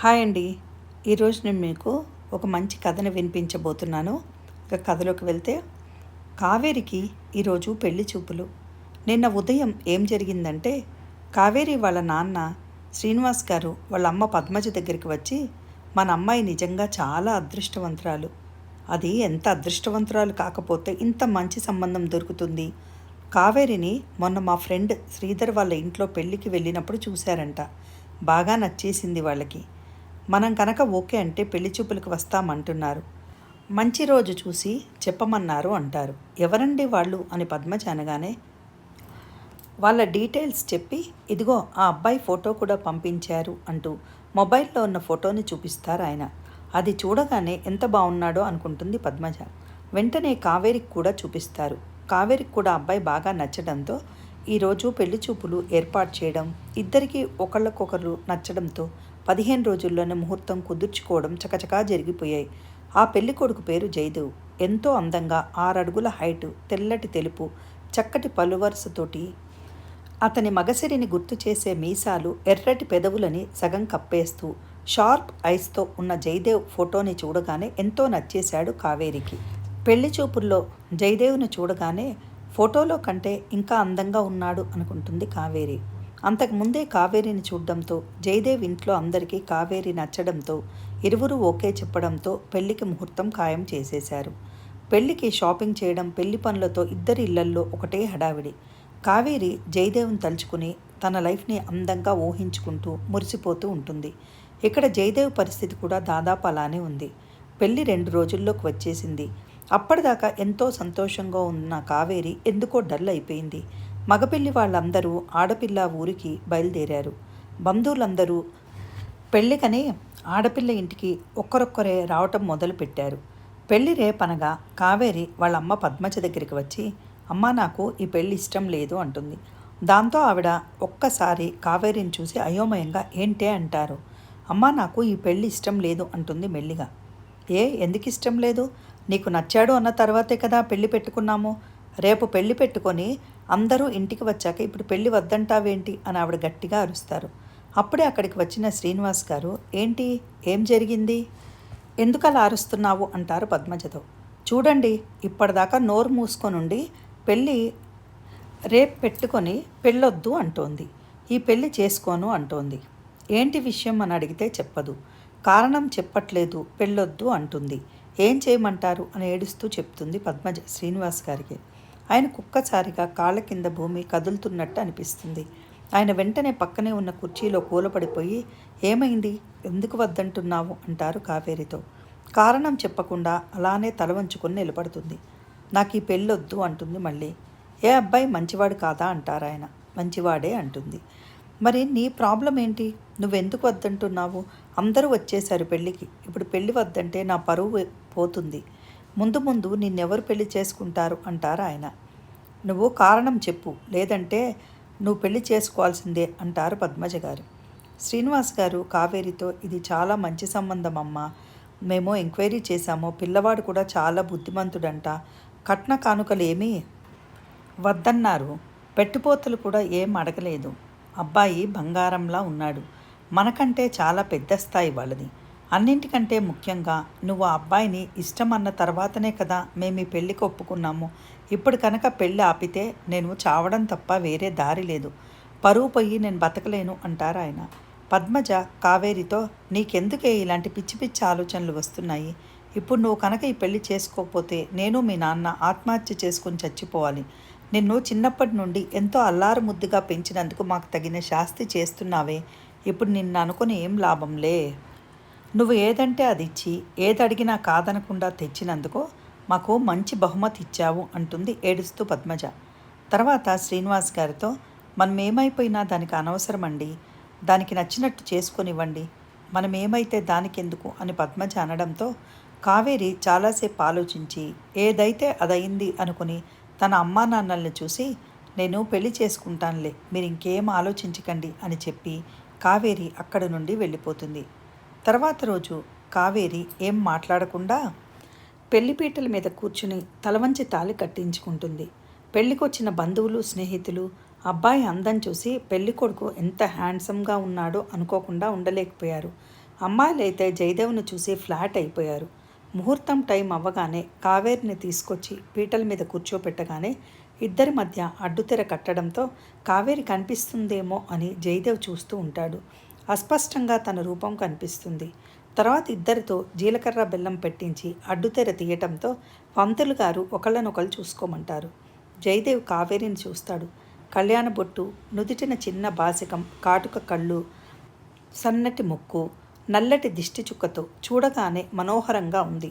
Hi అండి. ఈరోజు నేను మీకు ఒక మంచి కథను వినిపించబోతున్నాను. ఇక కథలోకి వెళ్తే, కావేరికి ఈరోజు పెళ్లి చూపులు. నిన్న ఉదయం ఏం జరిగిందంటే, కావేరి వాళ్ళ నాన్న శ్రీనివాస్ గారు వాళ్ళ అమ్మ పద్మజ దగ్గరికి వచ్చి, మన అమ్మాయి నిజంగా చాలా అదృష్టవంతురాలు. అది ఎంత అదృష్టవంతురాలు కాకపోతే ఇంత మంచి సంబంధం దొరుకుతుంది. కావేరిని మొన్న మా ఫ్రెండ్ శ్రీధర్ వాళ్ళ ఇంట్లో పెళ్ళికి వెళ్ళినప్పుడు చూశారంట. బాగా నచ్చేసింది వాళ్ళకి. మనం కనుక ఓకే అంటే పెళ్లి చూపులకు వస్తామంటున్నారు. మంచి రోజు చూసి చెప్పమన్నారు అంటారు. ఎవరండి వాళ్ళు అని పద్మజ అనగానే, వాళ్ళ డీటెయిల్స్ చెప్పి, ఇదిగో ఆ అబ్బాయి ఫోటో కూడా పంపించారు అంటూ మొబైల్లో ఉన్న ఫోటోని చూపిస్తారు ఆయన. అది చూడగానే ఎంత బాగున్నాడో అనుకుంటుంది పద్మజ. వెంటనే కావేరికి కూడా చూపిస్తారు. కావేరికి కూడా అబ్బాయి బాగా నచ్చడంతో ఈరోజు పెళ్లి చూపులు ఏర్పాటు చేయడం, ఇద్దరికీ ఒకళ్ళకొకరు నచ్చడంతో 15 రోజుల్లోనే ముహూర్తం కుదుర్చుకోవడం చకచకా జరిగిపోయాయి. ఆ పెళ్లి కొడుకు పేరు జయదేవ్. ఎంతో అందంగా 6 అడుగుల హైటు, తెల్లటి తెలుపు, చక్కటి పలువరుసతోటి అతని మగసిరిని గుర్తు చేసే మీసాలు, ఎర్రటి పెదవులని సగం కప్పేస్తూ షార్ప్ ఐస్తో ఉన్న జయదేవ్ ఫోటోని చూడగానే ఎంతో నచ్చేశాడు కావేరికి. పెళ్లి చూపుల్లో జయదేవ్ను చూడగానే ఫోటోలో కంటే ఇంకా అందంగా ఉన్నాడు అనుకుంటుంది కావేరి. అంతకుముందే కావేరిని చూడడంతో జయదేవ్ ఇంట్లో అందరికీ కావేరి నచ్చడంతో ఇరువురు ఓకే చెప్పడంతో పెళ్లికి ముహూర్తం ఖాయం చేసేశారు. పెళ్లికి షాపింగ్ చేయడం, పెళ్లి పనులతో ఇద్దరి ఇళ్లల్లో ఒకటే హడావిడి. కావేరి జయదేవ్ని తలుచుకుని తన లైఫ్ని అందంగా ఊహించుకుంటూ మురిసిపోతూ ఉంటుంది. ఇక్కడ జయదేవ్ పరిస్థితి కూడా దాదాపు అలానే ఉంది. పెళ్లి 2 రోజుల్లోకి వచ్చేసింది. అప్పటిదాకా ఎంతో సంతోషంగా ఉన్న కావేరి ఎందుకో డల్ అయిపోయింది. మగపిల్లి వాళ్ళందరూ ఆడపిల్ల ఊరికి బయలుదేరారు. బంధువులందరూ పెళ్ళికని ఆడపిల్ల ఇంటికి ఒక్కరొక్కరే రావటం మొదలుపెట్టారు. పెళ్లి రేపనగా కావేరి వాళ్ళ అమ్మ పద్మజ దగ్గరికి వచ్చి, అమ్మ నాకు ఈ పెళ్ళి ఇష్టం లేదు అంటుంది. దాంతో ఆవిడ ఒక్కసారి కావేరిని చూసి అయోమయంగా ఏంటే అంటారు. అమ్మ నాకు ఈ పెళ్ళి ఇష్టం లేదు అంటుంది మెల్లిగా. ఎందుకు ఇష్టం లేదు? నీకు నచ్చాడు అన్న తర్వాతే కదా పెళ్లి పెట్టుకున్నాము. రేపు పెళ్లి పెట్టుకొని అందరూ ఇంటికి వచ్చాక ఇప్పుడు పెళ్లి వద్దంటావేంటి అని ఆవిడ గట్టిగా అరుస్తారు. అప్పుడే అక్కడికి వచ్చిన శ్రీనివాస్ గారు, ఏంటి, ఏం జరిగింది, ఎందుకు అలా అరుస్తున్నావు అంటారు పద్మజతో. చూడండి, ఇప్పటిదాకా నోరు మూసుకొనుండి పెళ్ళి రేపు పెట్టుకొని పెళ్ళొద్దు అంటోంది, ఈ పెళ్ళి చేసుకోను అంటోంది. ఏంటి విషయం అని అడిగితే చెప్పదు. కారణం చెప్పట్లేదు, పెళ్ళొద్దు అంటుంది. ఏం చేయమంటారు అని ఏడుస్తూ చెప్తుంది పద్మజ శ్రీనివాస్ గారికి. ఆయన కుక్కసారిగా కాళ్ళ కింద భూమి కదులుతున్నట్టు అనిపిస్తుంది. ఆయన వెంటనే పక్కనే ఉన్న కుర్చీలో కూలపడిపోయి, ఏమైంది, ఎందుకు వద్దంటున్నావు అంటారు కావేరితో. కారణం చెప్పకుండా అలానే తల వంచుకొని నిలబడుతుంది. నాకు ఈ పెళ్ళొద్దు అంటుంది మళ్ళీ. ఏ అబ్బాయి మంచివాడు కాదా అంటారు ఆయన. మంచివాడే అంటుంది. మరి నీ ప్రాబ్లం ఏంటి, నువ్వెందుకు వద్దంటున్నావు? అందరూ వచ్చేశారు పెళ్ళికి, ఇప్పుడు పెళ్ళి వద్దంటే నా పరువు పోతుంది. ముందు ముందు నిన్నెవరు పెళ్లి చేసుకుంటారు అంటారు ఆయన. నువ్వు కారణం చెప్పు, లేదంటే నువ్వు పెళ్లి చేసుకోవాల్సిందే అంటారు పద్మజ గారు. శ్రీనివాస్ గారు కావేరితో, ఇది చాలా మంచి సంబంధం అమ్మా, మేము ఎంక్వైరీ చేశాము, పిల్లవాడు కూడా చాలా బుద్ధిమంతుడంట, కట్న కానుకలు ఏమీ వద్దన్నారు, పెట్టుపోతలు కూడా ఏం అడగలేదు, అబ్బాయి బంగారంలా ఉన్నాడు, మనకంటే చాలా పెద్ద స్థాయి వాళ్ళది, అన్నింటికంటే ముఖ్యంగా నువ్వు ఆ అబ్బాయిని ఇష్టమన్న తర్వాతనే కదా మేము ఈ పెళ్ళికి ఒప్పుకున్నాము. ఇప్పుడు కనుక పెళ్ళి ఆపితే నేను చావడం తప్ప వేరే దారి లేదు, పరువు పోయి నేను బతకలేను అంటారు ఆయన. పద్మజ కావేరితో, నీకెందుకే ఇలాంటి పిచ్చి పిచ్చి ఆలోచనలు వస్తున్నాయి? ఇప్పుడు నువ్వు కనుక ఈ పెళ్లి చేసుకోకపోతే నేను మీ నాన్న ఆత్మహత్య చేసుకుని చచ్చిపోవాలి. నిన్ను చిన్నప్పటి నుండి ఎంతో అల్లారు ముద్దుగా పెంచినందుకు మాకు తగిన శాస్తి చేస్తున్నావే, ఇప్పుడు నిన్ను అనుకుని ఏం లాభంలే. నువ్వు ఏదంటే అది ఇచ్చి ఏదడిగినా కాదనకుండా తెచ్చినందుకు మాకు మంచి బహుమతి ఇచ్చావు అంటుంది ఏడుస్తూ పద్మజ. తర్వాత శ్రీనివాస్ గారితో, మనం ఏమైపోయినా దానికి అనవసరమండి, దానికి నచ్చినట్టు చేసుకొనివ్వండి, మనం ఏమైతే దానికెందుకు అని పద్మజ అనడంతో కావేరి చాలాసేపు ఆలోచించి ఏదైతే అదయింది అనుకుని తన అమ్మా నాన్నల్ని చూసి, నేను పెళ్లి చేసుకుంటానులే, మీరు ఇంకేం ఆలోచించకండి అని చెప్పి కావేరి అక్కడి నుండి వెళ్ళిపోతుంది. తర్వాత రోజు కావేరి ఏం మాట్లాడకుండా పెళ్లిపీటల మీద కూర్చుని తలవంచి తాళి కట్టించుకుంటుంది. పెళ్ళికొచ్చిన బంధువులు, స్నేహితులు అబ్బాయి అందం చూసి పెళ్ళికొడుకు ఎంత హ్యాండ్సమ్గా ఉన్నాడో అనుకోకుండా ఉండలేకపోయారు. అమ్మాయిలైతే జయదేవ్ను చూసి ఫ్లాట్ అయిపోయారు. ముహూర్తం టైం అవ్వగానే కావేరిని తీసుకొచ్చి పీటల మీద కూర్చోపెట్టగానే ఇద్దరి మధ్య అడ్డుతెర కట్టడంతో కావేరి కనిపిస్తుందేమో అని జయదేవ్ చూస్తూ ఉంటాడు. అస్పష్టంగా తన రూపం కనిపిస్తుంది. తర్వాత ఇద్దరితో జీలకర్ర బెల్లం పెట్టించి అడ్డుతెర తీయటంతో పంతులు గారు ఒకళ్ళనొకళ్ళు చూసుకోమంటారు. జయదేవ్ కావేరిని చూస్తాడు. కళ్యాణ బొట్టు, నుదిటిన చిన్న బాసికం, కాటుక కళ్ళు, సన్నటి ముక్కు, నల్లటి దిష్టి చుక్కతో చూడగానే మనోహరంగా ఉంది.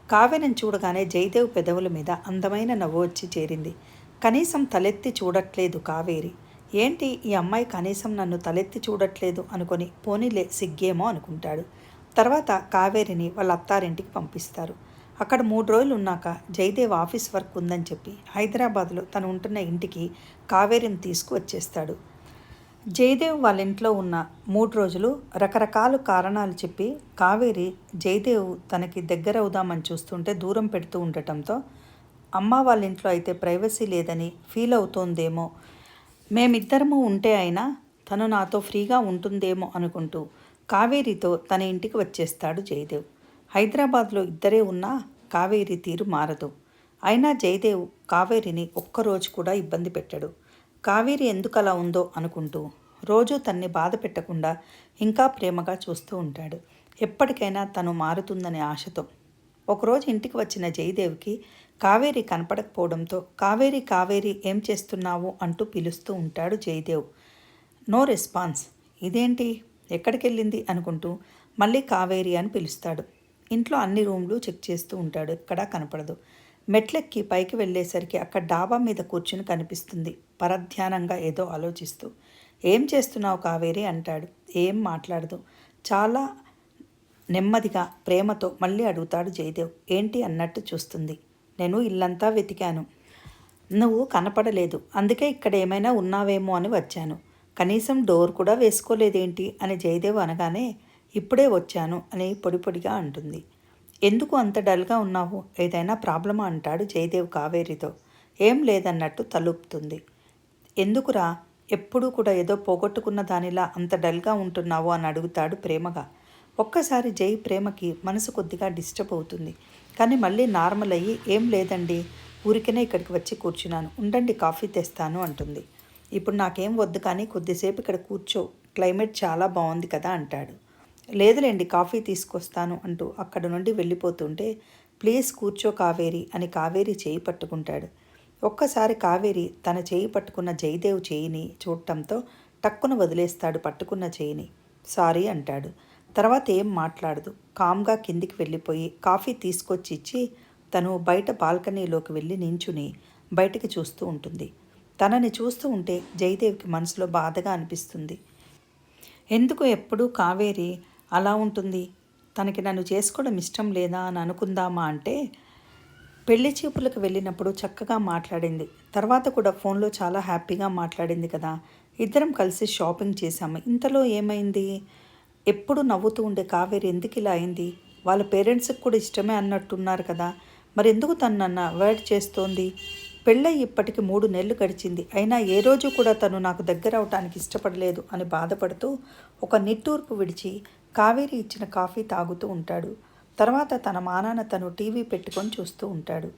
కావ్యను చూడగానే జయదేవ్ పెదవుల మీద అందమైన నవ్వు వచ్చి చేరింది. కనీసం తలెత్తి చూడట్లేదు కావేరి. ఏంటి ఈ అమ్మాయి కనీసం నన్ను తలెత్తి చూడట్లేదు అనుకొని పోనీలే సిగ్గేమో అనుకుంటాడు. తర్వాత కావేరిని వాళ్ళ అత్తారింటికి పంపిస్తారు. అక్కడ 3 రోజులు ఉన్నాక జయదేవ్ ఆఫీస్ వర్క్ ఉందని చెప్పి హైదరాబాద్లో తను ఉంటున్న ఇంటికి కావేరిని తీసుకువచ్చేస్తాడు. జయదేవ్ వాళ్ళ ఇంట్లో ఉన్న 3 రోజులు రకరకాల కారణాలు చెప్పి కావేరి జయదేవ్ తనకి దగ్గరవుదామని చూస్తుంటే దూరం పెడుతూ ఉండటంతో అమ్మ వాళ్ళ ఇంట్లో అయితే ప్రైవసీ లేదని ఫీల్ అవుతోందేమో, మేమిద్దరము ఉంటే అయినా తను నాతో ఫ్రీగా ఉంటుందేమో అనుకుంటూ కావేరితో తన ఇంటికి వచ్చేస్తాడు జయదేవ్. హైదరాబాద్లో ఇద్దరే ఉన్నా కావేరి తీరు మారదు. అయినా జయదేవ్ కావేరిని ఒక్కరోజు కూడా ఇబ్బంది పెట్టడు. కావేరి ఎందుకు అలా ఉందో అనుకుంటూ రోజూ తన్ని బాధ పెట్టకుండా ఇంకా ప్రేమగా చూస్తూ ఉంటాడు. ఎప్పటికైనా తను మారుతుందనే ఆశతో. ఒకరోజు ఇంటికి వచ్చిన జయదేవ్కి కావేరి కనపడకపోవడంతో కావేరి కావేరి ఏం చేస్తున్నావు అంటూ పిలుస్తూ ఉంటాడు జయదేవ్. No response. ఇదేంటి ఎక్కడికి వెళ్ళింది అనుకుంటూ మళ్ళీ కావేరి అని పిలుస్తాడు. ఇంట్లో అన్ని రూమ్లు చెక్ చేస్తూ ఉంటాడు. ఎక్కడా కనపడదు. మెట్లెక్కి పైకి వెళ్ళేసరికి అక్కడ డాబా మీద కూర్చుని కనిపిస్తుంది పరధ్యానంగా ఏదో ఆలోచిస్తూ. ఏం చేస్తున్నావు కావేరి అంటాడు. ఏం మాట్లాడదు. చాలా నెమ్మదిగా ప్రేమతో మళ్ళీ అడుగుతాడు జయదేవ్. ఏంటి అన్నట్టు చూస్తుంది. నేను ఇల్లంతా వెతికాను, నువ్వు కనపడలేదు, అందుకే ఇక్కడ ఏమైనా ఉన్నావేమో అని వచ్చాను. కనీసం డోర్ కూడా వేసుకోలేదేంటి అని జయదేవ్ అనగానే ఇప్పుడే వచ్చాను అని పొడిపొడిగా అంటుంది. ఎందుకు అంత డల్గా ఉన్నావు, ఏదైనా ప్రాబ్లమా అంటాడు జయదేవ్ కావేరితో. ఏం లేదన్నట్టు తలుపుతుంది. ఎందుకురా ఎప్పుడూ కూడా ఏదో పోగొట్టుకున్న దానిలా అంత డల్గా ఉంటున్నావు అని అడుగుతాడు ప్రేమగా. ఒక్కసారి జై ప్రేమకి మనసు కొద్దిగా డిస్టర్బ్ అవుతుంది. కానీ మళ్ళీ నార్మల్ అయ్యి ఏం లేదండి, ఊరికనే ఇక్కడికి వచ్చి కూర్చున్నాను, ఉండండి కాఫీ తెస్తాను అంటుంది. ఇప్పుడు నాకేం వద్దు కానీ కొద్దిసేపు ఇక్కడ కూర్చో, క్లైమేట్ చాలా బాగుంది కదా అంటాడు. లేదులేండి కాఫీ తీసుకొస్తాను అంటూ అక్కడ నుండి వెళ్ళిపోతుంటే ప్లీజ్ కూర్చో కావేరి అని కావేరి చేయి పట్టుకుంటాడు. ఒక్కసారి కావేరి తన చేయి పట్టుకున్న జయదేవ్ చేయిని చూడటంతో టక్కున వదిలేస్తాడు పట్టుకున్న చేయిని. సారీ అంటాడు. తర్వాత ఏం మాట్లాడదు. కామ్గా కిందికి వెళ్ళిపోయి కాఫీ తీసుకొచ్చి ఇచ్చి తను బయట బాల్కనీలోకి వెళ్ళి నించుని బయటికి చూస్తూ ఉంటుంది. తనని చూస్తూ ఉంటే జయదేవ్కి మనసులో బాధగా అనిపిస్తుంది. ఎందుకు ఎప్పుడూ కావేరి అలా ఉంటుంది, తనకి నన్ను చేసుకోవడం ఇష్టం లేదా అని అనుకుందామా అంటే పెళ్లి చూపులకు వెళ్ళినప్పుడు చక్కగా మాట్లాడింది, తర్వాత కూడా ఫోన్లో చాలా హ్యాపీగా మాట్లాడింది కదా, ఇద్దరం కలిసి షాపింగ్ చేశాము, ఇంతలో ఏమైంది, ఎప్పుడు నవ్వుతూ ఉండే కావేరి ఎందుకు ఇలా అయింది, వాళ్ళ పేరెంట్స్కి కూడా ఇష్టమే అన్నట్టున్నారు కదా, మరి ఎందుకు తను నన్ను అవాయిడ్ చేస్తోంది, పెళ్ళై ఇప్పటికి 3 నెలలు గడిచింది, అయినా ఏ రోజు కూడా తను నాకు దగ్గర అవటానికి ఇష్టపడలేదు అని బాధపడుతూ ఒక నిట్టూర్పు విడిచి కావేరి ఇచ్చిన కాఫీ తాగుతూ ఉంటాడు. తర్వాత తన మానాన తను టీవీ పెట్టుకొని చూస్తూ ఉంటాడు.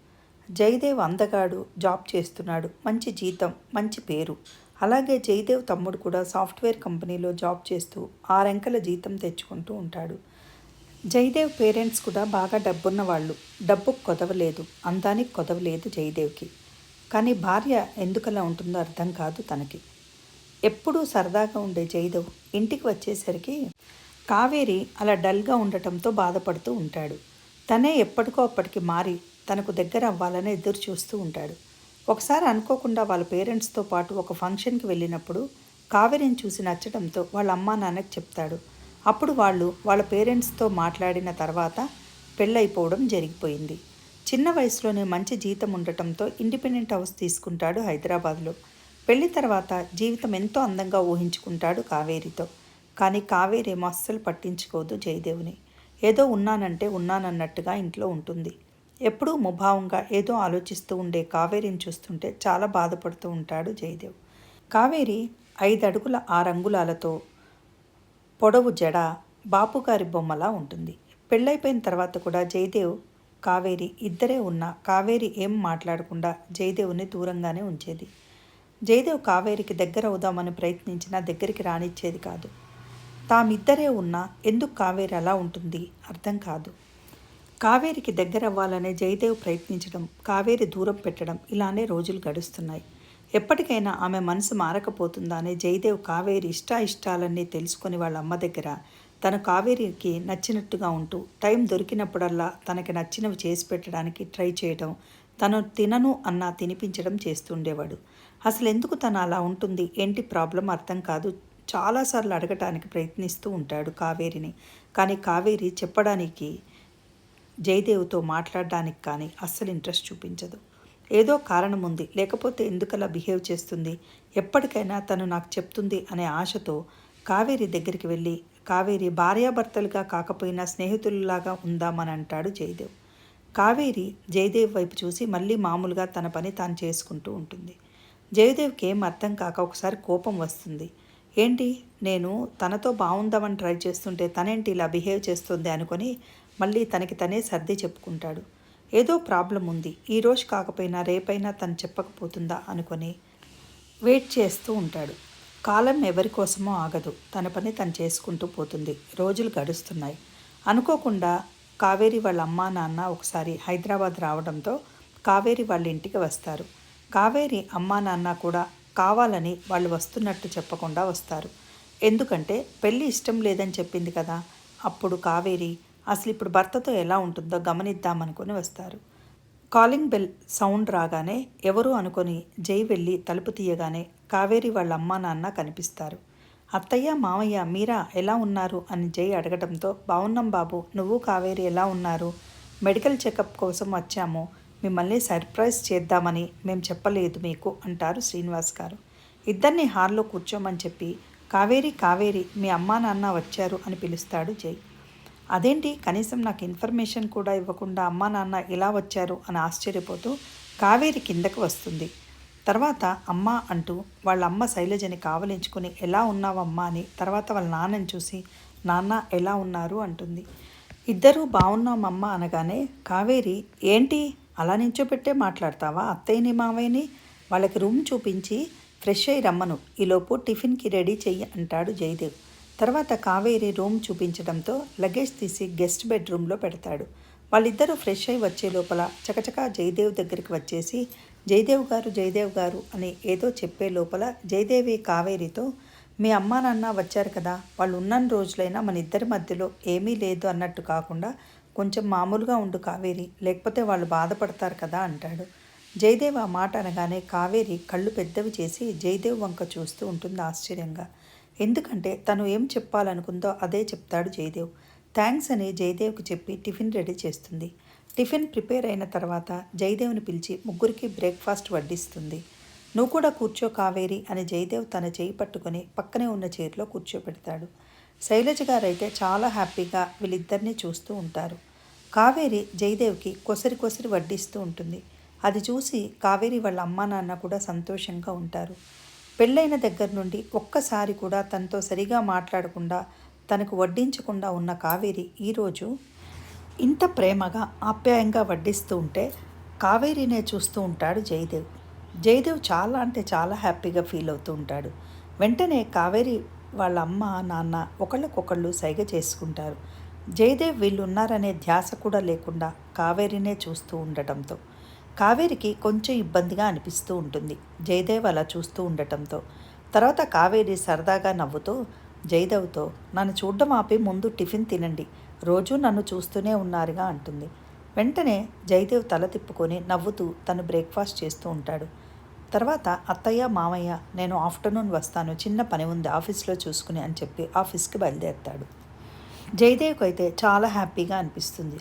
జయదేవ్ అందగాడు, జాబ్ చేస్తున్నాడు, మంచి జీతం, మంచి పేరు. అలాగే జయదేవ్ తమ్ముడు కూడా సాఫ్ట్వేర్ కంపెనీలో జాబ్ చేస్తూ 6 అంకెల జీతం తెచ్చుకుంటూ ఉంటాడు. జయదేవ్ పేరెంట్స్ కూడా బాగా డబ్బున్న వాళ్ళు. డబ్బుకు కొదవలేదు, అందానికి కొదవలేదు జయదేవ్కి. కానీ భార్య ఎందుకలా ఉంటుందో అర్థం కాదు తనకి. ఎప్పుడూ సరదాగా ఉండే జయదేవ్ ఇంటికి వచ్చేసరికి కావేరి అలా డల్గా ఉండటంతో బాధపడుతూ ఉంటాడు. తనే ఎప్పటికో అప్పటికి మారి తనకు దగ్గర అవ్వాలని ఎదురు చూస్తూ ఉంటాడు. ఒకసారి అనుకోకుండా వాళ్ళ పేరెంట్స్తో పాటు ఒక ఫంక్షన్కి వెళ్ళినప్పుడు కావేరిని చూసి నచ్చడంతో వాళ్ళ అమ్మా నాన్నకి చెప్తాడు. అప్పుడు వాళ్ళు వాళ్ళ పేరెంట్స్తో మాట్లాడిన తర్వాత పెళ్ళైపోవడం జరిగిపోయింది. చిన్న వయసులోనే మంచి జీతం ఉండటంతో ఇండిపెండెంట్ హౌస్ తీసుకుంటాడు హైదరాబాద్లో. పెళ్లి తర్వాత జీవితం ఎంతో అందంగా ఊహించుకుంటాడు కావేరితో. కానీ కావేరి ఏమో అస్సలు పట్టించుకోదు జయదేవ్ని. ఏదో ఉన్నానంటే ఉన్నానన్నట్టుగా ఇంట్లో ఉంటుంది. ఎప్పుడూ ముభావంగా ఏదో ఆలోచిస్తూ ఉండే కావేరిని చూస్తుంటే చాలా బాధపడుతూ ఉంటాడు జయదేవ్. కావేరి 5 అడుగుల 6 అంగుళాలతో పొడవు జడ, బాపు గారి బొమ్మలా ఉంటుంది. పెళ్ళైపోయిన తర్వాత కూడా జయదేవ్, కావేరి ఇద్దరే ఉన్నా కావేరి ఏం మాట్లాడకుండా జయదేవ్ని దూరంగానే ఉంచేది. జయదేవ్ కావేరికి దగ్గర అవుదామని ప్రయత్నించినా దగ్గరికి రానిచ్చేది కాదు. తామిద్దరే ఉన్నా ఎందుకు కావేరి అలా ఉంటుంది అర్థం కాదు. కావేరికి దగ్గర అవ్వాలనే జయదేవ్ ప్రయత్నించడం, కావేరి దూరం పెట్టడం ఇలానే రోజులు గడుస్తున్నాయి. ఎప్పటికైనా ఆమె మనసు మారకపోతుందా అని జయదేవ్ కావేరి ఇష్టాయిష్టాలన్నీ తెలుసుకొని వాళ్ళ అమ్మ దగ్గర తను కావేరికి నచ్చినట్టుగా ఉంటూ టైం దొరికినప్పుడల్లా తనకి నచ్చినవి చేసి పెట్టడానికి ట్రై చేయడం, తను తినను అన్నా తినిపించడం చేస్తుండేవాడు. అసలు ఎందుకు తను అలా ఉంటుంది, ఏంటి ప్రాబ్లం అర్థం కాదు. చాలాసార్లు అడగటానికి ప్రయత్నిస్తూ ఉంటాడు కావేరిని. కానీ కావేరి చెప్పడానికి, జయదేవ్తో మాట్లాడడానికి కానీ అస్సలు ఇంట్రెస్ట్ చూపించదు. ఏదో కారణం ఉంది, లేకపోతే ఎందుకలా బిహేవ్ చేస్తుంది, ఎప్పటికైనా తను నాకు చెప్తుంది అనే ఆశతో కావేరి దగ్గరికి వెళ్ళి కావేరి భార్యాభర్తలుగా కాకపోయినా స్నేహితులలాగా ఉందామని అంటాడు జయదేవ్. కావేరి జయదేవ్ వైపు చూసి మళ్ళీ మామూలుగా తన పని తాను చేసుకుంటూ ఉంటుంది. జయదేవ్కి ఏం అర్థం కాక ఒకసారి కోపం వస్తుంది. ఏంటి, నేను తనతో బాగుందామని ట్రై చేస్తుంటే తనేంటి ఇలా బిహేవ్ చేస్తుంది అనుకొని మళ్ళీ తనకి తనే సర్ది చెప్పుకుంటాడు. ఏదో ప్రాబ్లం ఉంది, ఈరోజు కాకపోయినా రేపైనా తను చెప్పకపోతుందా అనుకొని వెయిట్ చేస్తూ ఉంటాడు. కాలం ఎవరి కోసమో ఆగదు, తన పని తను చేసుకుంటూ పోతుంది. రోజులు గడుస్తున్నాయి. అనుకోకుండా కావేరి వాళ్ళ అమ్మా నాన్న ఒకసారి హైదరాబాద్ రావడంతో కావేరి వాళ్ళ ఇంటికి వస్తారు. కావేరి అమ్మా నాన్న కూడా కావాలని వాళ్ళు వస్తున్నట్టు చెప్పకుండా వస్తారు. ఎందుకంటే పెళ్ళి ఇష్టం లేదని చెప్పింది కదా. అప్పుడు కావేరి అసలు ఇప్పుడు భర్తతో ఎలా ఉంటుందో గమనిద్దామనుకొని వస్తారు. కాలింగ్ బెల్ సౌండ్ రాగానే ఎవరు అనుకొని జై వెళ్ళి తలుపు తీయగానే కావేరి వాళ్ళ అమ్మా నాన్న కనిపిస్తారు. అత్తయ్య, మామయ్య, మీరా ఎలా ఉన్నారు అని జై అడగడంతో బాగున్నాం బాబు, నువ్వు కావేరి ఎలా ఉన్నారు, మెడికల్ చెకప్ కోసం వచ్చాము, మిమ్మల్ని సర్ప్రైజ్ చేద్దామని మేము చెప్పలేదు మీకు అంటారు శ్రీనివాస్ గారు. ఇద్దరిని హాల్లో కూర్చోమని చెప్పి కావేరి కావేరి మీ అమ్మా నాన్న వచ్చారు అని పిలుస్తాడు జై. అదేంటి, కనీసం నాకు ఇన్ఫర్మేషన్ కూడా ఇవ్వకుండా అమ్మా నాన్న ఇలా వచ్చారు అని ఆశ్చర్యపోతూ కావేరి కిందకు వస్తుంది. తర్వాత అమ్మ అంటూ వాళ్ళ అమ్మ శైలజని కావలించుకుని ఎలా ఉన్నావమ్మా అని, తర్వాత వాళ్ళ నాన్నని చూసి నాన్న ఎలా ఉన్నారు అంటుంది. ఇద్దరూ బాగున్నామమ్మ అనగానే కావేరి ఏంటి అలా నించోపెట్టే మాట్లాడతావా అత్తయ్యని మావయ్యని, వాళ్ళకి రూమ్ చూపించి ఫ్రెష్ అయ్యి రమ్మను, ఈలోపు టిఫిన్కి రెడీ చెయ్యి అంటాడు జయదేవ్. తర్వాత కావేరి రూమ్ చూపించడంతో లగేజ్ తీసి గెస్ట్ బెడ్రూమ్లో పెడతాడు. వాళ్ళిద్దరూ ఫ్రెష్ అయి వచ్చే లోపల చకచకా జయదేవ్ దగ్గరికి వచ్చేసి జయదేవ్ గారు అని ఏదో చెప్పే లోపల జయదేవి కావేరితో మీ అమ్మా నాన్న వచ్చారు కదా, వాళ్ళు ఉన్న రోజులైనా మన ఇద్దరి మధ్యలో ఏమీ లేదు అన్నట్టు కాకుండా కొంచెం మామూలుగా ఉండు కావేరి, లేకపోతే వాళ్ళు బాధపడతారు కదా అంటాడు. జయదేవ్ ఆ మాట అనగానే కావేరి కళ్ళు పెద్దవి చేసి జయదేవ్ వంక చూస్తూ ఉంటుంది ఆశ్చర్యంగా. ఎందుకంటే తను ఏం చెప్పాలనుకుందో అదే చెప్తాడు జయదేవ్. థ్యాంక్స్ అని జయదేవ్కి చెప్పి టిఫిన్ రెడీ చేస్తుంది. టిఫిన్ ప్రిపేర్ అయిన తర్వాత జయదేవ్ని పిలిచి ముగ్గురికి బ్రేక్ఫాస్ట్ వడ్డిస్తుంది. నువ్వు కూడా కూర్చో కావేరి అని జయదేవ్ తన చేయి పట్టుకొని పక్కనే ఉన్న చైర్లో కూర్చోపెడతాడు. శైలజ గారైతే చాలా హ్యాపీగా వీళ్ళిద్దరినీ చూస్తూ ఉంటారు. కావేరి జయదేవ్కి కొసరి కొసరి వడ్డిస్తూ ఉంటుంది. అది చూసి కావేరి వాళ్ళ అమ్మా నాన్న కూడా సంతోషంగా ఉంటారు. పెళ్ళైన దగ్గర నుండి ఒక్కసారి కూడా తనతో సరిగా మాట్లాడకుండా తనకు వడ్డించకుండా ఉన్న కావేరి ఈరోజు ఇంత ప్రేమగా ఆప్యాయంగా వడ్డిస్తూ ఉంటే కావేరినే చూస్తూ ఉంటాడు జయదేవ్. జయదేవ్ చాలా అంటే చాలా హ్యాపీగా ఫీల్ అవుతూ ఉంటాడు. వెంటనే కావేరి వాళ్ళ అమ్మ నాన్న ఒకళ్ళకొకళ్ళు సైగ చేసుకుంటారు. జయదేవ్ వీళ్ళు ఉన్నారనే ధ్యాస కూడా లేకుండా కావేరినే చూస్తూ ఉండటంతో కావేరికి కొంచెం ఇబ్బందిగా అనిపిస్తూ ఉంటుంది జయదేవ్ అలా చూస్తూ ఉండటంతో. తర్వాత కావేరి సరదాగా నవ్వుతూ జయదేవ్తో నన్ను చూడడం ఆపి ముందు టిఫిన్ తినండి, రోజూ నన్ను చూస్తూనే ఉన్నారుగా అంటుంది. వెంటనే జయదేవ్ తల తిప్పుకొని నవ్వుతూ తను బ్రేక్ఫాస్ట్ చేస్తూ ఉంటాడు. తర్వాత అత్తయ్య మామయ్య నేను ఆఫ్టర్నూన్ వస్తాను, చిన్న పని ఉంది ఆఫీస్లో చూసుకుని అని చెప్పి ఆఫీస్కి బయలుదేరుతాడు. జయదేవ్కి అయితే చాలా హ్యాపీగా అనిపిస్తుంది.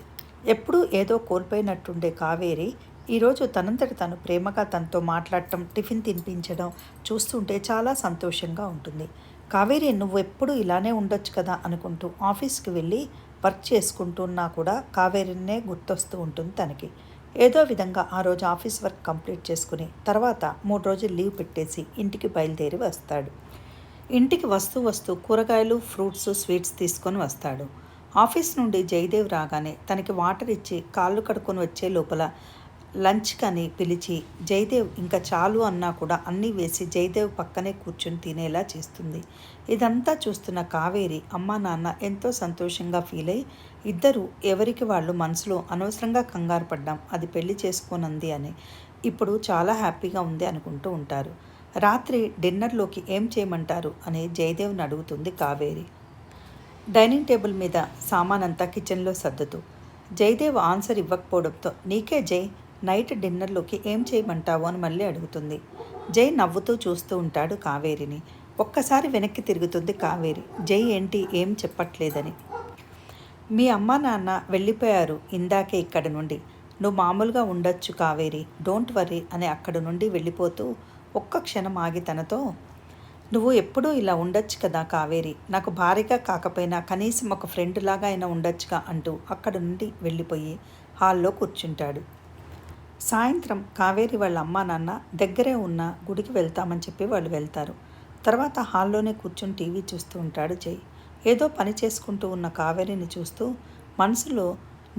ఎప్పుడూ ఏదో కోల్పోయినట్టుండే కావేరి ఈరోజు తనంతట తను ప్రేమగా తనతో మాట్లాడటం, టిఫిన్ తినిపించడం చూస్తుంటే చాలా సంతోషంగా ఉంటుంది. కావేరి నువ్వు ఎప్పుడు ఇలానే ఉండొచ్చు కదా అనుకుంటూ ఆఫీస్కి వెళ్ళి వర్క్ చేసుకుంటున్నా కూడా కావేరినే గుర్తొస్తూ ఉంటుంది తనకి. ఏదో విధంగా ఆ రోజు ఆఫీస్ వర్క్ కంప్లీట్ చేసుకుని తర్వాత 3 రోజులు లీవ్ పెట్టేసి ఇంటికి బయలుదేరి వస్తాడు. ఇంటికి వస్తూ వస్తూ కూరగాయలు, ఫ్రూట్స్, స్వీట్స్ తీసుకొని వస్తాడు. ఆఫీస్ నుండి జయదేవ్ రాగానే తనకి వాటర్ ఇచ్చి కాళ్ళు కడుక్కొని వచ్చే లోపల లంచ్‌కని పిలిచి జయదేవ్ ఇంకా చాలు అన్నా కూడా అన్నీ వేసి జయదేవ్ పక్కనే కూర్చొని తినేలా చేస్తుంది. ఇదంతా చూస్తున్న కావేరి అమ్మా, నాన్న ఎంతో సంతోషంగా ఫీల్ అయ్యి ఇద్దరూ ఎవరికి వాళ్ళు మనసులో అనవసరంగా కంగారు పడ్డాం. అది పెళ్లి చేసుకోనుంది అని. ఇప్పుడు చాలా హ్యాపీగా ఉంది అనుకుంటూ ఉంటారు. రాత్రి డిన్నర్‌లోకి ఏం చేయమంటారు అని జయదేవ్‌ని అడుగుతుంది కావేరి. డైనింగ్ టేబుల్ మీద సామానంతా కిచెన్‌లో సర్దుతూ. జయదేవ్ ఆన్సర్ ఇవ్వకపోవడంతో నీకే జై, నైట్ డిన్నర్‌లోకి ఏం చేయమంటావు అని మళ్ళీ అడుగుతుంది. జై నవ్వుతూ చూస్తూ ఉంటాడు కావేరిని. ఒక్కసారి వెనక్కి తిరుగుతుంది కావేరి. జై ఏంటి ఏం చెప్పట్లేదని. మీ అమ్మా నాన్న వెళ్ళిపోయారు ఇందాకే ఇక్కడి నుండి. నువ్వు మామూలుగా ఉండొచ్చు కావేరి, డోంట్ వర్రీ అని అక్కడి నుండి వెళ్ళిపోతూ ఒక్క క్షణం ఆగి తనతో, నువ్వు ఎప్పుడూ ఇలా ఉండొచ్చు కదా కావేరి, నాకు భారీగా కాకపోయినా కనీసం ఒక ఫ్రెండ్ లాగా అయినా ఉండొచ్చుగా అంటూ అక్కడి నుండి వెళ్ళిపోయి హాల్లో కూర్చుంటాడు. సాయంత్రం కావేరి వాళ్ళ అమ్మా నాన్న దగ్గరే ఉన్న గుడికి వెళ్తామని చెప్పి వాళ్ళు వెళ్తారు. తర్వాత హాల్లోనే కూర్చుని టీవీ చూస్తూ ఉంటాడు జై. ఏదో పని చేసుకుంటూ ఉన్న కావేరిని చూస్తూ మనసులో,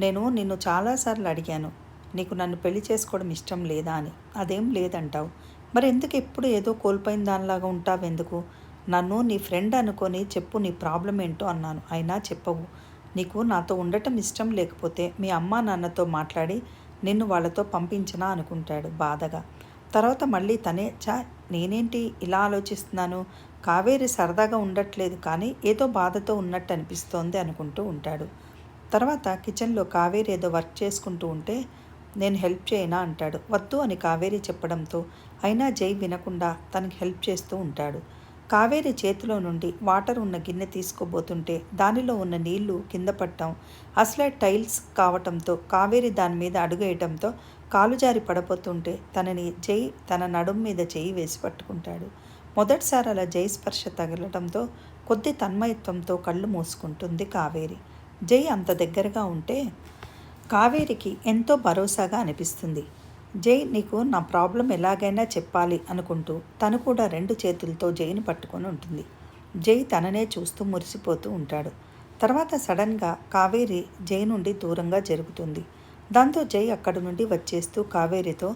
నేను నిన్ను చాలాసార్లు అడిగాను, నీకు నన్ను పెళ్లి చేసుకోవడం ఇష్టం లేదా అని. అదేం లేదంటావు. మరి ఎందుకు ఎప్పుడు ఏదో కోల్పోయిన దానిలాగా ఉంటావెందుకు? నన్ను నీ ఫ్రెండ్ అనుకొని చెప్పు నీ ప్రాబ్లం ఏంటో అన్నాను. అయినా చెప్పవు. నీకు నాతో ఉండటం ఇష్టం లేకపోతే మీ అమ్మా నాన్నతో మాట్లాడి నిన్ను వాళ్ళతో పంపించనా అనుకుంటాడు బాధగా. తర్వాత మళ్ళీ తనే నేనేంటి ఇలా ఆలోచిస్తున్నాను, కావేరి సరదాగా ఉండట్లేదు కానీ ఏదో బాధతో ఉన్నట్టు అనిపిస్తోంది అనుకుంటూ ఉంటాడు. తర్వాత కిచెన్లో కావేరి ఏదో వర్క్ చేసుకుంటూ ఉంటే నేను హెల్ప్ చేయనా అంటాడు. వద్దు అని కావేరి చెప్పడంతో అయినా జై వినకుండా తనకి హెల్ప్ చేస్తూ ఉంటాడు. కావేరి చేతిలో నుండి వాటర్ ఉన్న గిన్నె తీసుకోబోతుంటే దానిలో ఉన్న నీళ్లు కింద పడటం, అసలే టైల్స్ కావటంతో కావేరి దాని మీద అడుగేయటంతో కాలు జారి పడబోతుంటే తనని జై తన నడుం మీద చేయి వేసి పట్టుకుంటాడు. మొదటిసారి అలా జై స్పర్శ తగలటంతో కొద్ది తన్మయత్వంతో కళ్ళు మూసుకుంటుంది కావేరి. జై అంత దగ్గరగా ఉంటే కావేరికి ఎంతో భరోసాగా అనిపిస్తుంది. జై నీకు నా ప్రాబ్లం ఎలాగైనా చెప్పాలి అనుకుంటూ తను కూడా రెండు చేతులతో జైని పట్టుకొని ఉంటుంది. జై తననే చూస్తూ మురిసిపోతూ ఉంటాడు. తర్వాత సడన్గా కావేరి జై నుండి దూరంగా జరుగుతుంది. దాంతో జై అక్కడి నుండి వచ్చేస్తూ కావేరితో,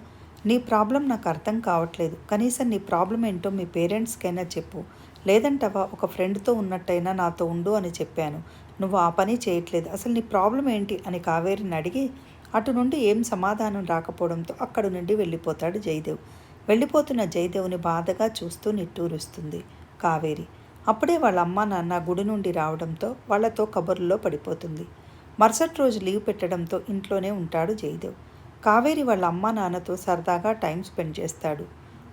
నీ ప్రాబ్లం నాకు అర్థం కావట్లేదు, కనీసం నీ ప్రాబ్లం ఏంటో మీ పేరెంట్స్కైనా చెప్పు, లేదంటవా ఒక ఫ్రెండ్తో ఉన్నట్టయినా నాతో ఉండు అని చెప్పాను, నువ్వు ఆ పని చేయట్లేదు, అసలు నీ ప్రాబ్లం ఏంటి అని కావేరిని అడిగి అటు నుండి ఏం సమాధానం రాకపోవడంతో అక్కడి నుండి వెళ్ళిపోతాడు జయదేవ్. వెళ్ళిపోతున్న జయదేవ్ని బాధగా చూస్తూ నిట్టూరుస్తుంది కావేరి. అప్పుడే వాళ్ళ అమ్మా నాన్న గుడి నుండి రావడంతో వాళ్లతో కబుర్లలో పడిపోతుంది. మరుసటి రోజు లీవ్ పెట్టడంతో ఇంట్లోనే ఉంటాడు జయదేవ్. కావేరి వాళ్ళ అమ్మా నాన్నతో సరదాగా టైం స్పెండ్ చేస్తాడు.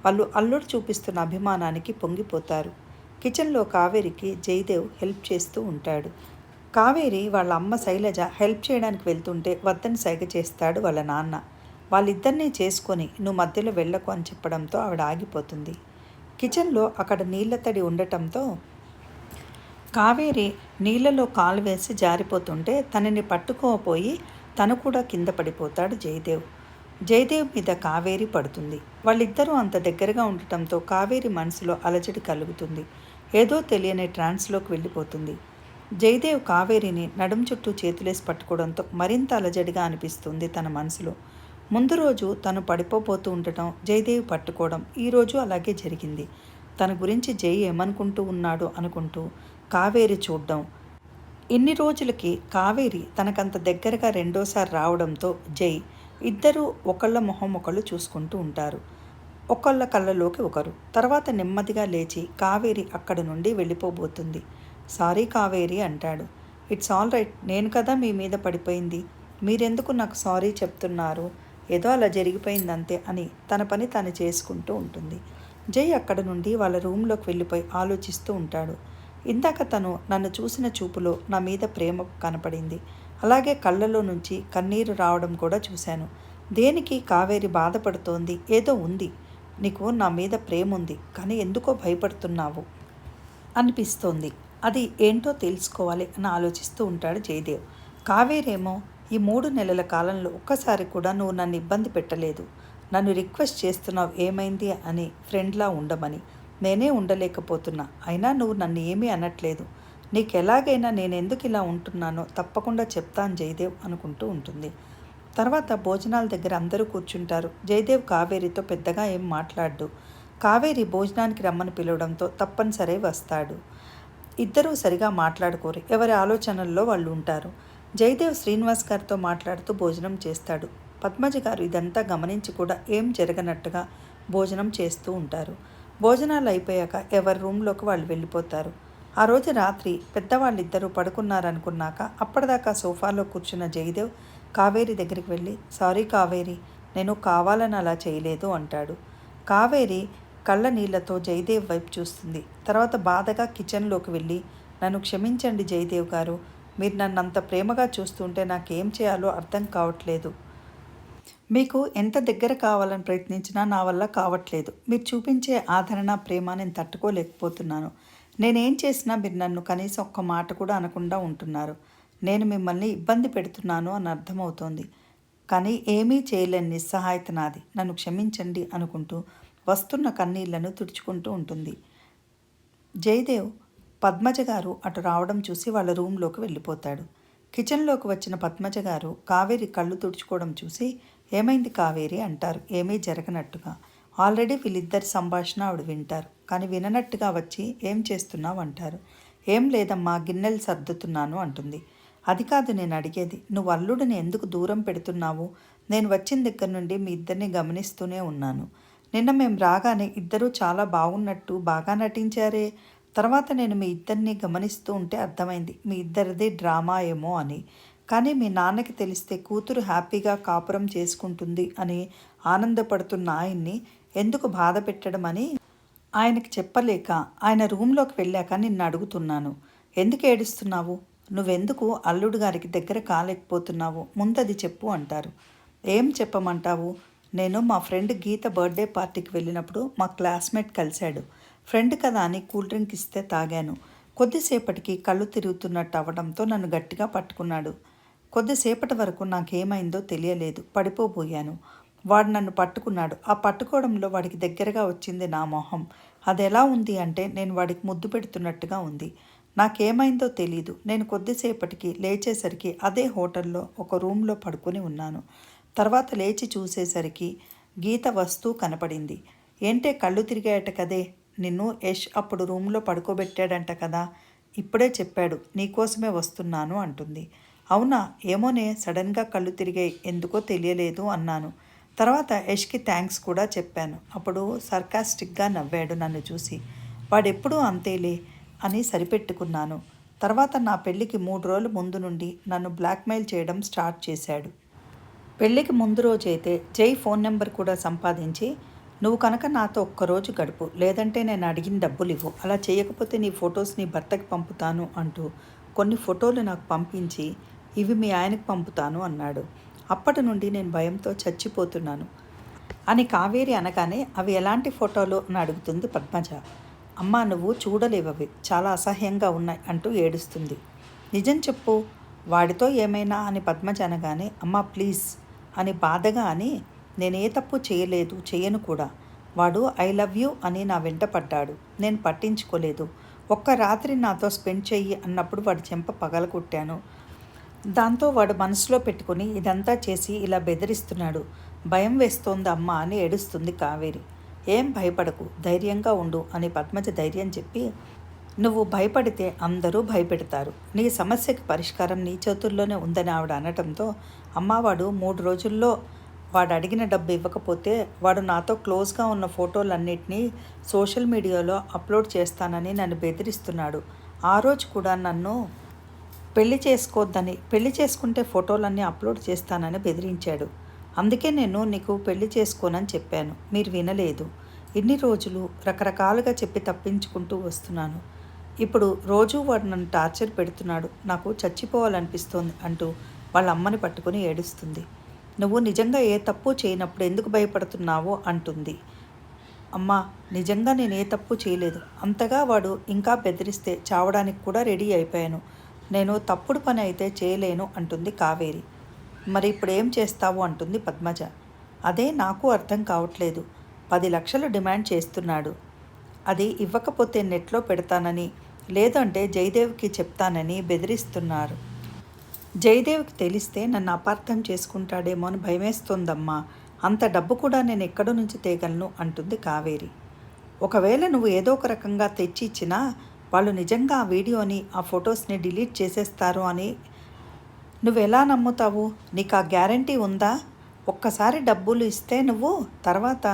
వాళ్ళు అల్లుడు చూపిస్తున్న అభిమానానికి పొంగిపోతారు. కిచెన్లో కావేరికి జయదేవ్ హెల్ప్ చేస్తూ ఉంటాడు. కావేరి వాళ్ళ అమ్మ శైలజ హెల్ప్ చేయడానికి వెళ్తుంటే వద్దని సైగ చేస్తాడు వాళ్ళ నాన్న. వాళ్ళిద్దరినీ చేసుకొని నువ్వు మధ్యలో వెళ్ళకు అని చెప్పడంతో ఆవిడ ఆగిపోతుంది. కిచెన్లో అక్కడ నీళ్ల తడి ఉండటంతో కావేరి నీళ్లలో కాలు వేసి జారిపోతుంటే తనని పట్టుకోపోయి తను కూడా కింద పడిపోతాడు జయదేవ్. జయదేవ్ మీద కావేరి పడుతుంది. వాళ్ళిద్దరూ అంత దగ్గరగా ఉండటంతో కావేరి మనసులో అలజడి కలుగుతుంది. ఏదో తెలియని ట్రాన్స్లోకి వెళ్ళిపోతుంది. జయదేవ్ కావేరిని నడుం చుట్టూ చేతులేసి పట్టుకోవడంతో మరింత అలజడిగా అనిపిస్తుంది తన మనసులో. ముందు రోజు తను పడిపోతూ ఉండటం, జయదేవ్ పట్టుకోవడం, ఈరోజు అలాగే జరిగింది. తన గురించి జై ఏమనుకుంటూ ఉన్నాడో అనుకుంటూ కావేరి చూడడం. ఇన్ని రోజులకి కావేరి తనకంత దగ్గరగా రెండోసారి రావడంతో జై ఇద్దరూ ఒకళ్ళ మొహం ఒకళ్ళు చూసుకుంటూ ఉంటారు. ఒకళ్ళ కళ్ళలోకి ఒకరు. తర్వాత నెమ్మదిగా లేచి కావేరి అక్కడి నుండి వెళ్ళిపోబోతుంది. సారీ కావేరి అంటాడు. ఇట్స్ ఆల్ రైట్, నేను కదా మీ మీద పడిపోయింది, మీరెందుకు నాకు సారీ చెప్తున్నారు, ఏదో అలా జరిగిపోయిందంతే అని తన పని తను చేసుకుంటూ ఉంటుంది. జై అక్కడి నుండి వాళ్ళ రూమ్లోకి వెళ్ళిపోయి ఆలోచిస్తూ ఉంటాడు. ఇందాక తను నన్ను చూసిన చూపులో నా మీద ప్రేమ కనపడింది. అలాగే కళ్ళలో నుంచి కన్నీరు రావడం కూడా చూశాను. దేనికి కావేరి బాధపడుతోంది, ఏదో ఉంది, నీకు నా మీద ప్రేమ ఉంది కానీ ఎందుకో భయపడుతున్నావు అనిపిస్తోంది, అది ఏంటో తెలుసుకోవాలి అని ఆలోచిస్తూ ఉంటాడు జయదేవ్. కావేరేమో ఈ 3 నెలల కాలంలో ఒక్కసారి కూడా నువ్వు నన్ను ఇబ్బంది పెట్టలేదు, నన్ను రిక్వెస్ట్ చేస్తున్నావు ఏమైంది అని, ఫ్రెండ్లా ఉండమని. నేనే ఉండలేకపోతున్నా. అయినా నువ్వు నన్ను ఏమీ అనట్లేదు. నీకెలాగైనా నేనెందుకు ఇలా ఉంటున్నానో తప్పకుండా చెప్తాను జయదేవ్ అనుకుంటూ ఉంటుంది. తర్వాత భోజనాల దగ్గర అందరూ కూర్చుంటారు. జయదేవ్ కావేరితో పెద్దగా ఏం మాట్లాడ్డు. కావేరి భోజనానికి రమ్మని పిలవడంతో తప్పనిసరి వస్తాడు. ఇద్దరూ సరిగా మాట్లాడుకోరు. ఎవరి ఆలోచనల్లో వాళ్ళు ఉంటారు. జయదేవ్ శ్రీనివాస్ గారితో మాట్లాడుతూ భోజనం చేస్తాడు. పద్మజ గారు ఇదంతా గమనించి కూడా ఏం జరగనట్టుగా భోజనం చేస్తూ ఉంటారు. భోజనాలు అయిపోయాక ఎవరి రూమ్లోకి వాళ్ళు వెళ్ళిపోతారు. ఆ రోజు రాత్రి పెద్దవాళ్ళిద్దరూ పడుకున్నారనుకున్నాక అప్పటిదాకా సోఫాలో కూర్చున్న జయదేవ్ కావేరి దగ్గరికి వెళ్ళి, సారీ కావేరి, నేను కావాలని అలా చేయలేదు అంటాడు. కావేరి కళ్ళ నీళ్లతో జయదేవ్ వైపు చూస్తుంది. తర్వాత బాధగా కిచెన్లోకి వెళ్ళి, నన్ను క్షమించండి జయదేవ్ గారు, మీరు నన్ను అంత ప్రేమగా చూస్తుంటే నాకేం చేయాలో అర్థం కావట్లేదు. మీకు ఎంత దగ్గర కావాలని ప్రయత్నించినా నా వల్ల కావట్లేదు. మీరు చూపించే ఆదరణ, ప్రేమ నేను తట్టుకోలేకపోతున్నాను. నేనేం చేసినా మీరు నన్ను కనీసం ఒక్క మాట కూడా అనకుండా ఉంటున్నారు. నేను మిమ్మల్ని ఇబ్బంది పెడుతున్నాను అని అర్థమవుతోంది. కానీ ఏమీ చేయలేని నిస్సహాయత నాది. నన్ను క్షమించండి అనుకుంటూ వస్తున్న కన్నీళ్లను తుడుచుకుంటూ ఉంటుంది. జయదేవ్ పద్మజ గారు అటు రావడం చూసి వాళ్ళ రూమ్లోకి వెళ్ళిపోతాడు. కిచెన్లోకి వచ్చిన పద్మజ గారు కావేరి కళ్ళు తుడుచుకోవడం చూసి, ఏమైంది కావేరి అంటారు ఏమీ జరగనట్టుగా. ఆల్రెడీ వీళ్ళిద్దరి సంభాషణ ఆవిడ వింటారు. కానీ విననట్టుగా వచ్చి ఏం చేస్తున్నావు అంటారు. ఏం లేదమ్మా, గిన్నెలు సర్దుతున్నాను అంటుంది. అది కాదు నేను అడిగేది, నువ్వు అల్లుడిని ఎందుకు దూరం పెడుతున్నావు? నేను వచ్చిన దగ్గర నుండి మీ ఇద్దరిని గమనిస్తూనే ఉన్నాను. నిన్న మేము రాగానే ఇద్దరూ చాలా బాగున్నట్టు బాగా నటించారే. తర్వాత నేను మీ ఇద్దరిని గమనిస్తూ ఉంటే అర్థమైంది మీ ఇద్దరిది డ్రామా ఏమో అని. కానీ మీ నాన్నకి తెలిస్తే కూతురు హ్యాపీగా కాపురం చేసుకుంటుంది అని ఆనందపడుతున్న ఆయన్ని ఎందుకు బాధ పెట్టడం అని ఆయనకి చెప్పలేక ఆయన రూమ్లోకి వెళ్ళాక నిన్ను అడుగుతున్నాను. ఎందుకు ఏడుస్తున్నావు? నువ్వెందుకు అల్లుడు గారికి దగ్గర కాలేకపోతున్నావు? ముందది చెప్పు అంటారు. ఏం చెప్పమంటావు? నేను మా ఫ్రెండ్ గీత బర్త్డే పార్టీకి వెళ్ళినప్పుడు మా క్లాస్మేట్ కలిశాడు. ఫ్రెండ్ కదా అని కూల్ డ్రింక్ ఇస్తే తాగాను. కొద్దిసేపటికి కళ్ళు తిరుగుతున్నట్టు అవ్వడంతో నన్ను గట్టిగా పట్టుకున్నాడు. కొద్దిసేపటి వరకు నాకేమైందో తెలియలేదు, పడిపోబోయాను. వాడు నన్ను పట్టుకున్నాడు. ఆ పట్టుకోవడంలో వాడికి దగ్గరగా వచ్చింది నా మొహం. అది ఎలా ఉంది అంటే నేను వాడికి ముద్దు పెడుతున్నట్టుగా ఉంది. నాకేమైందో తెలీదు. నేను కొద్దిసేపటికి లేచేసరికి అదే హోటల్లో ఒక రూమ్లో పడుకొని ఉన్నాను. తర్వాత లేచి చూసేసరికి గీత వస్తూ కనపడింది. ఏంటే కళ్ళు తిరిగాయట కదే, నిన్ను యష్ అప్పుడు రూమ్లో పడుకోబెట్టాడంట కదా, ఇప్పుడే చెప్పాడు నీకోసమే వస్తున్నాను అంటుంది. అవునా, ఏమోనే, సడన్గా కళ్ళు తిరిగాయి, ఎందుకో తెలియలేదు అన్నాను. తర్వాత యష్కి థ్యాంక్స్ కూడా చెప్పాను. అప్పుడు సర్కాస్టిక్గా నవ్వాడు నన్ను చూసి. వాడెప్పుడూ అంతేలే అని సరిపెట్టుకున్నాను. తర్వాత నా పెళ్ళికి 3 రోజుల ముందు నుండి నన్ను బ్లాక్మెయిల్ చేయడం స్టార్ట్ చేశాడు. పెళ్ళికి ముందు రోజైతే జై ఫోన్ నెంబర్ కూడా సంపాదించి, నువ్వు కనుక నాతో ఒక్కరోజు గడుపు, లేదంటే నేను అడిగిన డబ్బులు ఇవ్వు, అలా చేయకపోతే నీ ఫొటోస్ నీ భర్తకి పంపుతాను అంటూ కొన్ని ఫోటోలు నాకు పంపించి ఇవి మీ ఆయనకు పంపుతాను అన్నాడు. అప్పటి నుండి నేను భయంతో చచ్చిపోతున్నాను అని కావేరి అనగానే, అవి ఎలాంటి ఫోటోలు అని అడుగుతుంది పద్మజ. అమ్మా, నువ్వు చూడలేవవి, చాలా అసహ్యంగా ఉన్నాయి అంటూ ఏడుస్తుంది. నిజం చెప్పు, వాడితో ఏమైనా అని పద్మజ అనగానే, అమ్మా ప్లీజ్ అని బాధగా అని, నేనే తప్పు చేయలేదు, చేయను కూడా. వాడు ఐ లవ్ యూ అని నా వెంట పడ్డాడు. నేను పట్టించుకోలేదు. ఒక్క రాత్రి నాతో స్పెండ్ చెయ్యి అన్నప్పుడు వాడి చెంప పగలగొట్టాను. దాంతో వాడు మనసులో పెట్టుకుని ఇదంతా చేసి ఇలా బెదిరిస్తున్నాడు. భయం వేస్తోంది అమ్మ అని ఏడుస్తుంది కావేరి. ఏం భయపడకు, ధైర్యంగా ఉండు అని పద్మజ ధైర్యం చెప్పి, నువ్వు భయపడితే అందరూ భయపెడతారు, నీ సమస్యకి పరిష్కారం నీ చేతుల్లోనే ఉందని ఆవిడ అనటంతో, అమ్మ వాడు 3 రోజుల్లో వాడు అడిగిన డబ్బు ఇవ్వకపోతే వాడు నాతో క్లోజ్గా ఉన్న ఫోటోలన్నిటినీ సోషల్ మీడియాలో అప్లోడ్ చేస్తానని నన్ను బెదిరిస్తున్నాడు. ఆ రోజు కూడా నన్ను పెళ్లి చేసుకోవద్దని, పెళ్లి చేసుకుంటే ఫోటోలన్నీ అప్లోడ్ చేస్తానని బెదిరించాడు. అందుకే నేను నీకు పెళ్లి చేసుకోనని చెప్పాను, మీరు వినలేదు. ఇన్ని రోజులు రకరకాలుగా చెప్పి తప్పించుకుంటూ వస్తున్నాను. ఇప్పుడు రోజూ వాడు నన్ను టార్చర్ పెడుతున్నాడు, నాకు చచ్చిపోవాలనిపిస్తోంది అంటూ వాళ్ళ అమ్మని పట్టుకుని ఏడుస్తుంది. నువ్వు నిజంగా ఏ తప్పు చేయనప్పుడు ఎందుకు భయపడుతున్నావో అంటుంది. అమ్మా, నిజంగా నేను ఏ తప్పు చేయలేదు. అంతగా వాడు ఇంకా బెదిరిస్తే చావడానికి కూడా రెడీ అయిపోయాను. నేను తప్పుడు పని అయితే చేయలేను అంటుంది కావేరి. మరి ఇప్పుడు ఏం చేస్తావు అంటుంది పద్మజ. అదే నాకు అర్థం కావట్లేదు. 10 లక్షలు డిమాండ్ చేస్తున్నాడు. అది ఇవ్వకపోతే నెట్లో పెడతానని, లేదంటే జయదేవ్కి చెప్తానని బెదిరిస్తున్నారు. జయదేవ్కి తెలిస్తే నన్ను అపార్థం చేసుకుంటాడేమో అని భయమేస్తోందమ్మా. అంత డబ్బు కూడా నేను ఎక్కడి నుంచి తేగలను అంటుంది కావేరి. ఒకవేళ నువ్వు ఏదో ఒక రకంగా తెచ్చి ఇచ్చినా వాళ్ళు నిజంగా ఆ వీడియోని, ఆ ఫొటోస్ని డిలీట్ చేసేస్తారు అని నువ్వెలా నమ్ముతావు? నీకు ఆ గ్యారంటీ ఉందా? ఒక్కసారి డబ్బులు ఇస్తే నువ్వు తర్వాత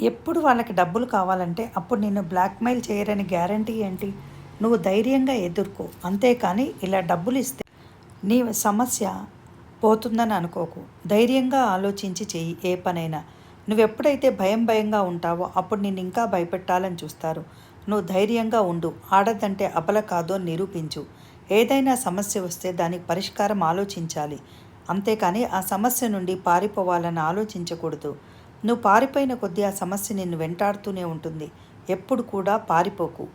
ఎప్పుడు వాళ్ళకి డబ్బులు కావాలంటే అప్పుడు నిన్ను బ్లాక్మెయిల్ చేయరని గ్యారంటీ ఏంటి? నువ్వు ధైర్యంగా ఎదుర్కో, అంతేకాని ఇలా డబ్బులు ఇస్తే నీ సమస్య పోతుందని అనుకోకు. ధైర్యంగా ఆలోచించి చెయ్యి ఏ పనైనా. నువ్వెప్పుడైతే భయంగా ఉంటావో అప్పుడు నిన్ను ఇంకా భయపెట్టాలని చూస్తారు. నువ్వు ధైర్యంగా ఉండు. ఆడదంటే అబల కాదో నిరూపించు. ఏదైనా సమస్య వస్తే దానికి పరిష్కారం ఆలోచించాలి, అంతేకాని ఆ సమస్య నుండి పారిపోవాలని ఆలోచించకూడదు. నువ్వు పారిపోయిన కొద్దీ ఆ సమస్య నిన్ను వెంటాడుతూనే ఉంటుంది. ఎప్పుడు కూడా పారిపోకు,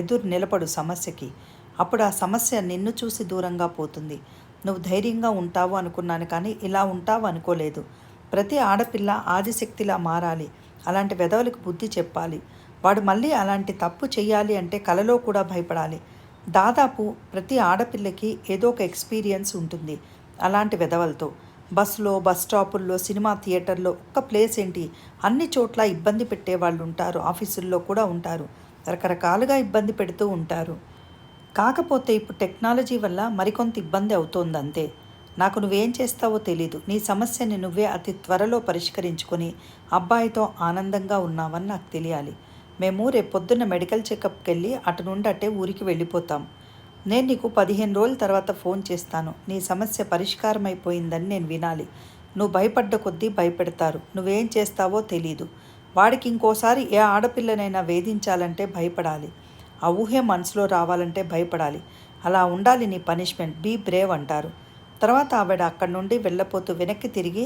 ఎదురు నిలబడు సమస్యకి. అప్పుడు ఆ సమస్య నిన్ను చూసి దూరంగా పోతుంది. నువ్వు ధైర్యంగా ఉంటావు అనుకున్నాను, కానీ ఇలా ఉంటావు అనుకోలేదు. ప్రతి ఆడపిల్ల ఆదిశక్తిలా మారాలి. అలాంటి వెధవలకు బుద్ధి చెప్పాలి. వాడు మళ్ళీ అలాంటి తప్పు చెయ్యాలి అంటే కలలో కూడా భయపడాలి. దాదాపు ప్రతి ఆడపిల్లకి ఏదో ఒక ఎక్స్పీరియన్స్ ఉంటుంది అలాంటి వెధవలతో. బస్సులో, బస్ స్టాపుల్లో, సినిమా థియేటర్లో, ఒక్క ప్లేస్ ఏంటి, అన్ని చోట్ల ఇబ్బంది పెట్టే వాళ్ళు ఉంటారు. ఆఫీసుల్లో కూడా ఉంటారు. రకరకాలుగా ఇబ్బంది పెడుతూ ఉంటారు. కాకపోతే ఇప్పుడు టెక్నాలజీ వల్ల మరికొంత ఇబ్బంది అవుతోంది అంతే. నాకు నువ్వేం చేస్తావో తెలీదు. నీ సమస్యని నువ్వే అతి త్వరలో పరిష్కరించుకొని అబ్బాయితో ఆనందంగా ఉన్నావని నాకు తెలియాలి. మేము రేపు పొద్దున్న మెడికల్ చెకప్కి వెళ్ళి అటు నుండి అట్టే ఊరికి వెళ్ళిపోతాం. నేను నీకు 15 రోజుల తర్వాత ఫోన్ చేస్తాను. నీ సమస్య పరిష్కారం అయిపోయిందని నేను వినాలి. నువ్వు భయపడ్డ కొద్దీ భయపెడతారు. నువ్వేం చేస్తావో తెలీదు. వాడికి ఇంకోసారి ఏ ఆడపిల్లనైనా వేధించాలంటే భయపడాలి. ఆ ఊహే మనసులో రావాలంటే భయపడాలి. అలా ఉండాలి నీ పనిష్మెంట్. బీ బ్రేవ్ అంటారు. తర్వాత ఆవిడ అక్కడి నుండి వెళ్ళపోతూ వెనక్కి తిరిగి,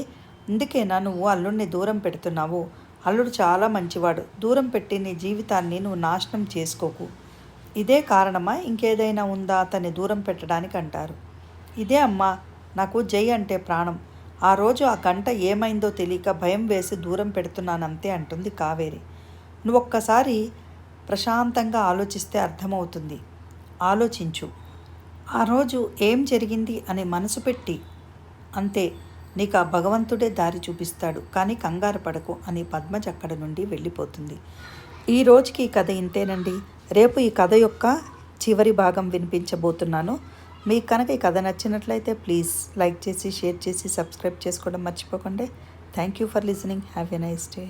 ఇందుకేనా నువ్వు అల్లుడిని దూరం పెడుతున్నావు? అల్లుడు చాలా మంచివాడు. దూరం పెట్టి నీ జీవితాన్ని నువ్వు నాశనం చేసుకోకు. ఇదే కారణమా, ఇంకేదైనా ఉందా అతన్ని దూరం పెట్టడానికి అంటారు. ఇదే అమ్మా, నాకు జై అంటే ప్రాణం. ఆ రోజు ఆ గంట ఏమైందో తెలియక భయం వేసి దూరం పెడుతున్నానంతే అంటుంది కావేరి. నువ్వొక్కసారి ప్రశాంతంగా ఆలోచిస్తే అర్థమవుతుంది. ఆలోచించు. ఆ రోజు ఏం జరిగింది అని మనసు పెట్టి, అంతే. నీకు ఆ భగవంతుడే దారి చూపిస్తాడు. కానీ కంగారు పడకు అని పద్మజ అక్కడి నుండి వెళ్ళిపోతుంది. ఈ రోజుకి ఈ కథ ఇంతేనండి. రేపు ఈ కథ యొక్క చివరి భాగం వినిపించబోతున్నాను. మీకు కనుక ఈ కథ నచ్చినట్లయితే ప్లీజ్ లైక్ చేసి, షేర్ చేసి, సబ్స్క్రైబ్ చేసుకోవడం మర్చిపోకండి. Thank you for listening. Have a nice day.